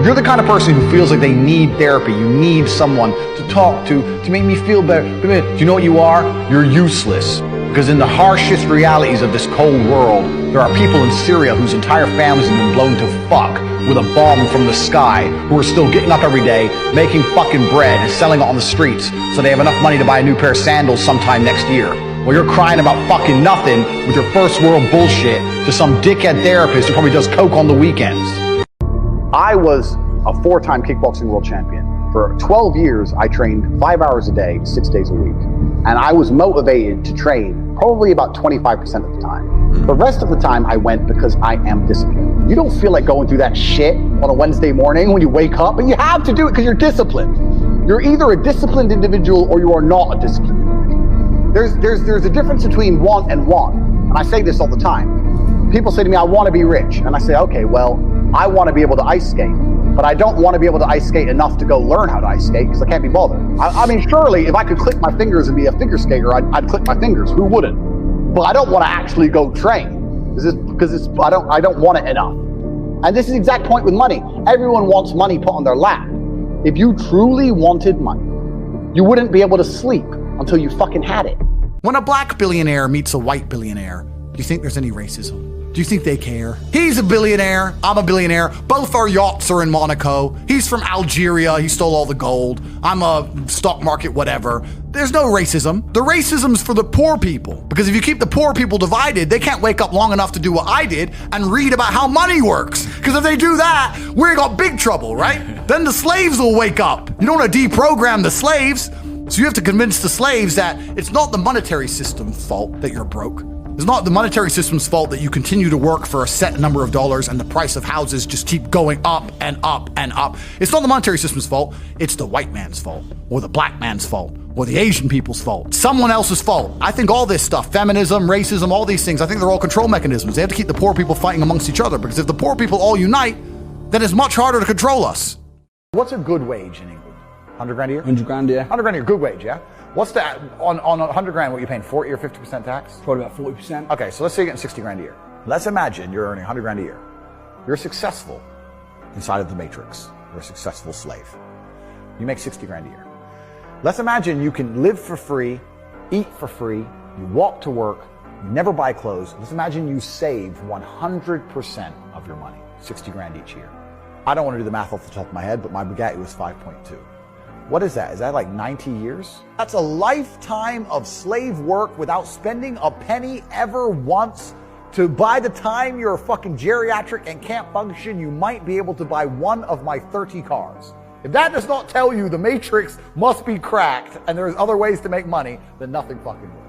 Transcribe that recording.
you're the kind of person who feels like they need therapy, you need someone to talk to make me feel better. Do you know what you are? You're useless. Because in the harshest realities of this cold world, there are people in Syria whose entire families have been blown to fuck with a bomb from the sky, who are still getting up every day, making fucking bread and selling it on the streets so they have enough money to buy a new pair of sandals sometime next year. While you're crying about fucking nothing with your first world bullshit to some dickhead therapist who probably does coke on the weekends. I was a 4-time kickboxing world champion. For 12 years, I trained 5 hours a day, 6 days a week. And I was motivated to train probably about 25% of the time. The rest of the time I went because I am disciplined. You don't feel like going through that shit on a Wednesday morning when you wake up, but you have to do it because you're disciplined. You're either a disciplined individual or you are not a disciplined individual. There's a difference between want and want. And I say this all the time. People say to me, I want to be rich. And I say, okay, well, I want to be able to ice skate. But I don't want to be able to ice skate enough to go learn how to ice skate because I can't be bothered. I mean, surely if I could click my fingers and be a figure skater, I'd click my fingers. Who wouldn't? But I don't want to actually go train because I don't want it enough. And this is the exact point with money. Everyone wants money put on their lap. If you truly wanted money, you wouldn't be able to sleep until you fucking had it. When a black billionaire meets a white billionaire, do you think there's any racism? Do you think they care? He's a billionaire, I'm a billionaire. Both our yachts are in Monaco. He's from Algeria, he stole all the gold. I'm a stock market whatever. There's no racism. The racism's for the poor people. Because if you keep the poor people divided, they can't wake up long enough to do what I did and read about how money works. Because if they do that, we got big trouble, right? Then the slaves will wake up. You don't want to deprogram the slaves. So you have to convince the slaves that it's not the monetary system's fault that you're broke. It's not the monetary system's fault that you continue to work for a set number of dollars and the price of houses just keep going up and up and up. It's not the monetary system's fault. It's the white man's fault, or the black man's fault, or the Asian people's fault. Someone else's fault. I think all this stuff, feminism, racism, all these things, I think they're all control mechanisms. They have to keep the poor people fighting amongst each other, because if the poor people all unite, then it's much harder to control us. What's a good wage in England? 100 grand a year? 100 grand, yeah. 100 grand a year, good wage, yeah? What's that, on 100 grand, what are you paying, 40 or 50% tax? Probably about 40%. Okay, so let's say you're getting 60 grand a year. Let's imagine you're earning 100 grand a year. You're successful inside of the matrix. You're a successful slave. You make 60 grand a year. Let's imagine you can live for free, eat for free, you walk to work, you never buy clothes. Let's imagine you save 100% of your money, 60 grand each year. I don't want to do the math off the top of my head, but my Bugatti was 5.2. What is that? Is that like 90 years? That's a lifetime of slave work without spending a penny ever once. To by the time you're a fucking geriatric and can't function, you might be able to buy one of my 30 cars. If that does not tell you the matrix must be cracked and there's other ways to make money, then nothing fucking will.